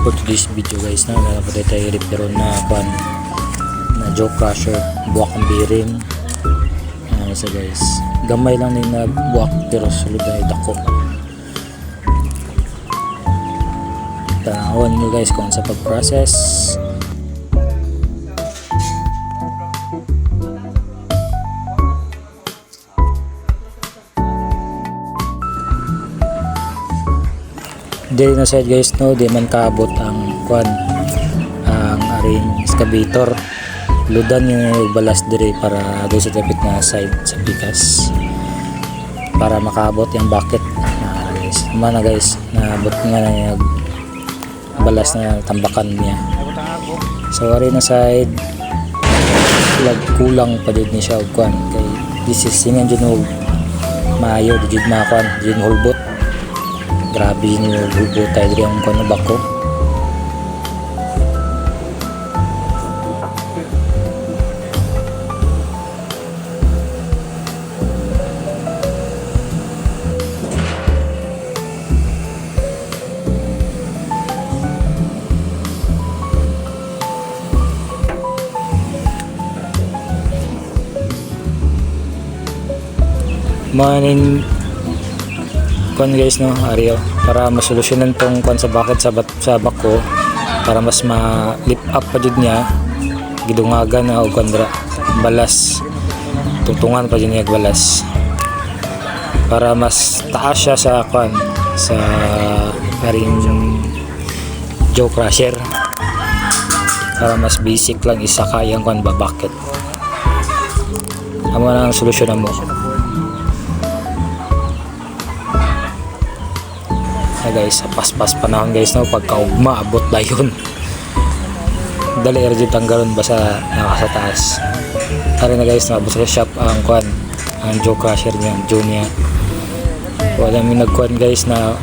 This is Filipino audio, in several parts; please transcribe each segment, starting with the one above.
for today's video guys na meron pa tayo repair na pan na jaw crusher, buwak ang bearing. So guys, gamay lang din na buwak pero sulod na itako. Tanawan nyo guys kung sa pag-process. Dili na side guys, no, di man kaabot ang ang aring excavator. Ludan yung balas dire para doon sa tapit na side sa pikas para makaabot yung bucket guys. Mana guys, naabot nga na yung balas na tambakan niya. So ari na side kulang pa din siya og kay this is singan jud maayo jud makwan jud hulbot. Grabe yung hulbot tayo dire ang kuan bako. Manin kon guys no Ario para masolusyonan tong kon sa bucket sa bako para mas ma-lift up pa jud niya gidungagan na og kondra balas tuntungan pa jud niya balas para mas taas siya sa kon sa aring jaw crusher para mas basic lang isa kayang kon ba bucket amo na ang solusyon mo. Guys, paspas panahon guys no pagkaugma abot dayon dali erdi tanggalon basa naka sa taas tari na guys naabot sa shop ang kwan ang jaw crusher niya junior wala mi nagkwan guys na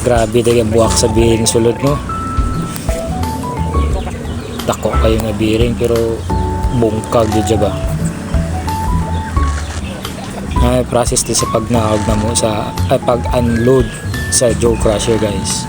grabe dali buwak sa bearing sulod no dako kayo na bearing pero bungkag jud ba ay process din sa pagnaog na mo sa pag unload sa jaw crusher guys.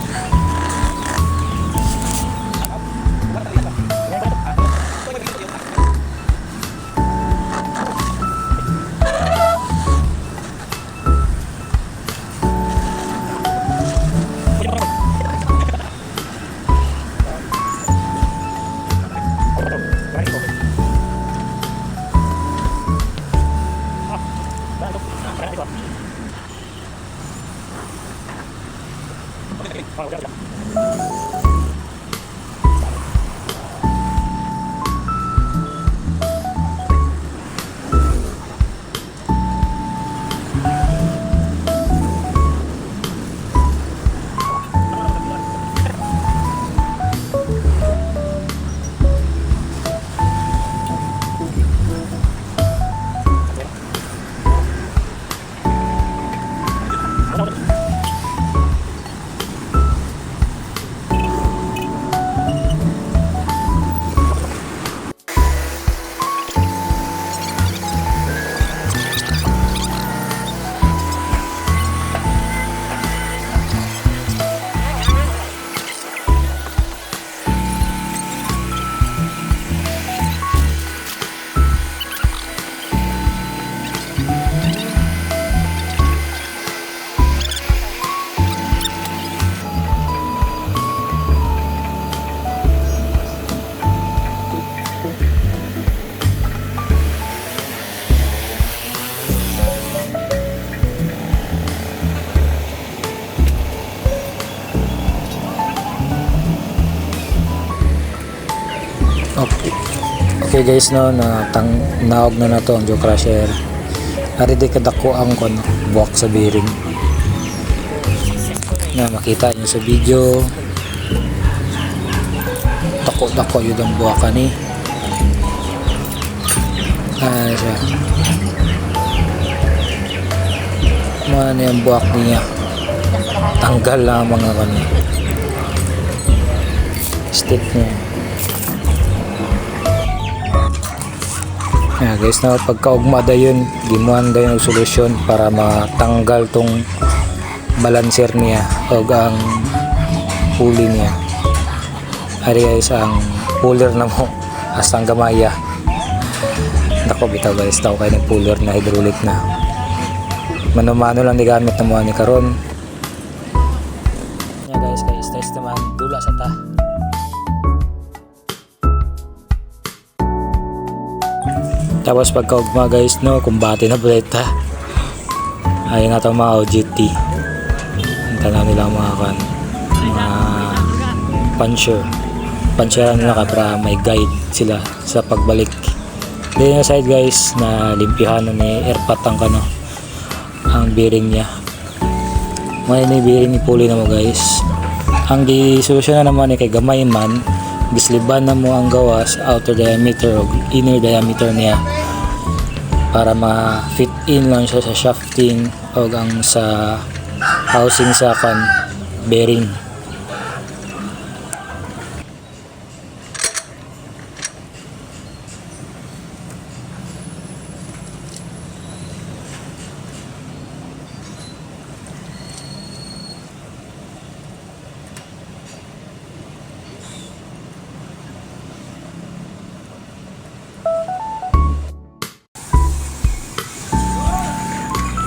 Okay guys no naog na to ang jaw crusher. Ari di kadako ang kon buwak sa bearing. Na makita niyo sa video. Dako yun ang buwakan ni. Siya. Mana yung buwak niya. Tanggal lang mga kanya. Stick niya. Yeah, guys na pagkaugma dayon gimuan dayon og solusyon para matanggal tong balancer niya o ang huli niya Ari guys ang puller na mo hastang gamaya. Nako bitaw guys, daw kayo ng puller na hydraulic na. Mano-mano lang ni gamit na mo ni karon. Yeah guys, kay stress naman dula sa ta. Tapos pagkaugma guys no, kumbate na buleta. Ayun na ito mga OJT. Ang tanaw nila mga kan, mga puncher nila ka para may guide sila sa pagbalik. Then yung side guys na limpihan na ni airpat ang kano, ang bearing niya. Ngayon ni bearing ni pulley na mo guys. Ang gisolusyon na naman ni kay gamay man, gisliban na mo ang gawas outer diameter o inner diameter niya para ma-fit in lang siya sa shafting o ang sa housing sa kan bearing.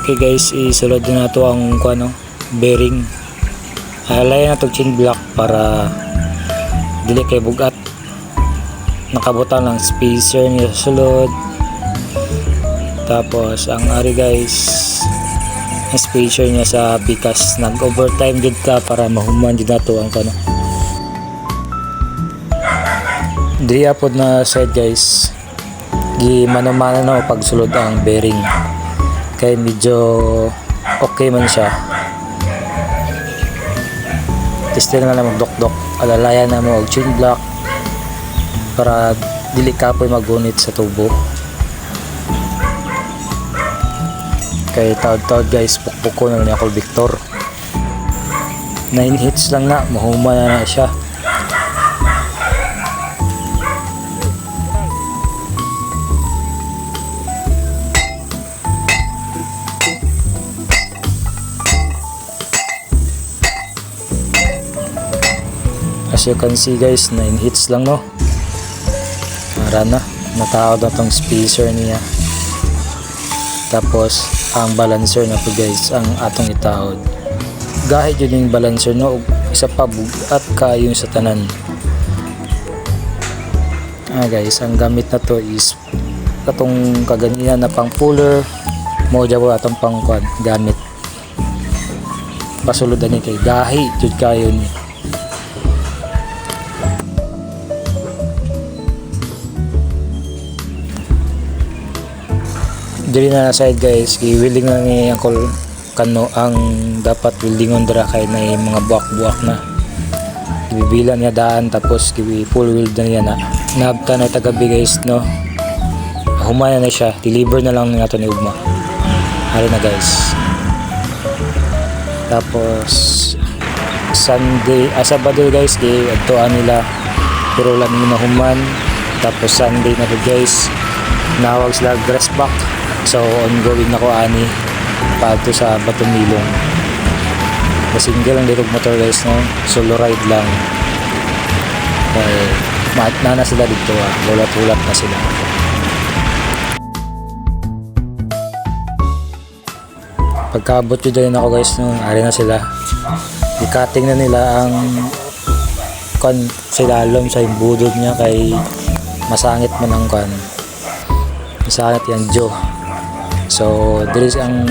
Okay guys, isulod na to ang kuano, bearing. Alay na to chain block para dili kay bugat. Nakabutan lang spacer niya sa sulod. Tapos ang ari guys, ang spacer niya sa pikas nag-overtime gid ka para mahuman jud nato ang kuano. Diri apod na side guys, gi mano-mano na pagsulod ang bearing. Kaya medyo okay man siya. Testing na lang magdok-dok, alalayan na mo og chain block para dili kapoy magunit sa tubo. Kay taod-taod guys, pukpuko na ni ako Victor. 9 hits lang na, mahuma na siya. As you can see guys, 9 hits lang no. Para na, natawad na tong spacer niya. Tapos, ang balancer na po guys, ang atong itawad. Gahit yun yung balancer no, isa pa bugat kayong sa tanan. Guys, ang gamit na to is katong kaganihan na pang puller. Mo dyan po atong pang gamit. Pasuludan ni kay gahit yun kayo ni. Dili na side guys, i-welding na ni Uncle Kano ang dapat weldingon dira kay na mga buwak-buwak na. Ibibila niya daan tapos full weld na niya na. Naabta na tagabi guys no. Humaya na siya, deliver na lang nato ni ugma. Hari na guys. Tapos Sunday, Sabado guys, di adtoan nila pero lang ni mahuman. Tapos Sunday na guys, nawag sila grass back. So ongoing na ko ani paadto sa Batumilong. Single ang dirog motor guys no, solo ride lang. Kay maat na sila dito ulat-ulat na sila. Pagkaabot yun din ako guys no, ari na sila. I-cutting na nila ang silalom sa budod niya kay masangit man ang masangit yan Joe. So, there is ang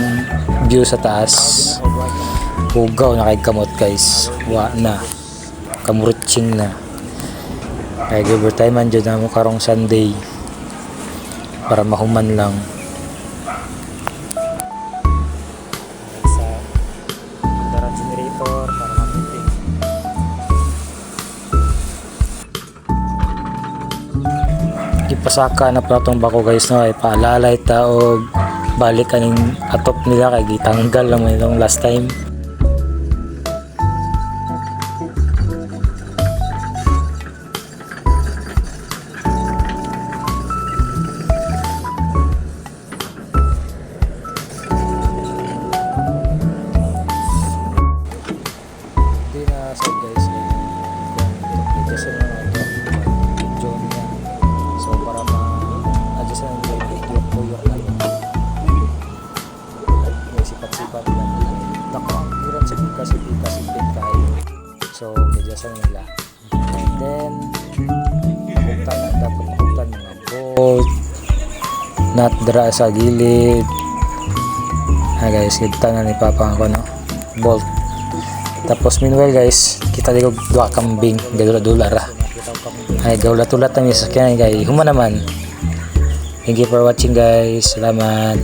view sa taas. Hugaw na kay kamot guys. Wa na. Kamurutching na. Kaya give time man dyan na mo karong Sunday. Para mahuman lang. Sa darat generator para mamuting. Ipasaka na platong bako guys no. Ay paalalay taog balik kaning atop nila kay gitanggal lang mo itong last time. Hindi na sad guys. Ito sa mga sipat-sipat na. Nako, ang hirap sa kasi sipit kayo. So, medyo sa nila. And then, dapat nakutan mga bolt, nut dra sa gilid. Guys, kita na ni Papa ako, no? Bolt. Tapos, meanwhile guys, kita dito dua kambing, gadula-dula ra. Ay, gaulat-ulat na yung sakyan, guys. Huma naman. Thank you for watching guys. Salamat.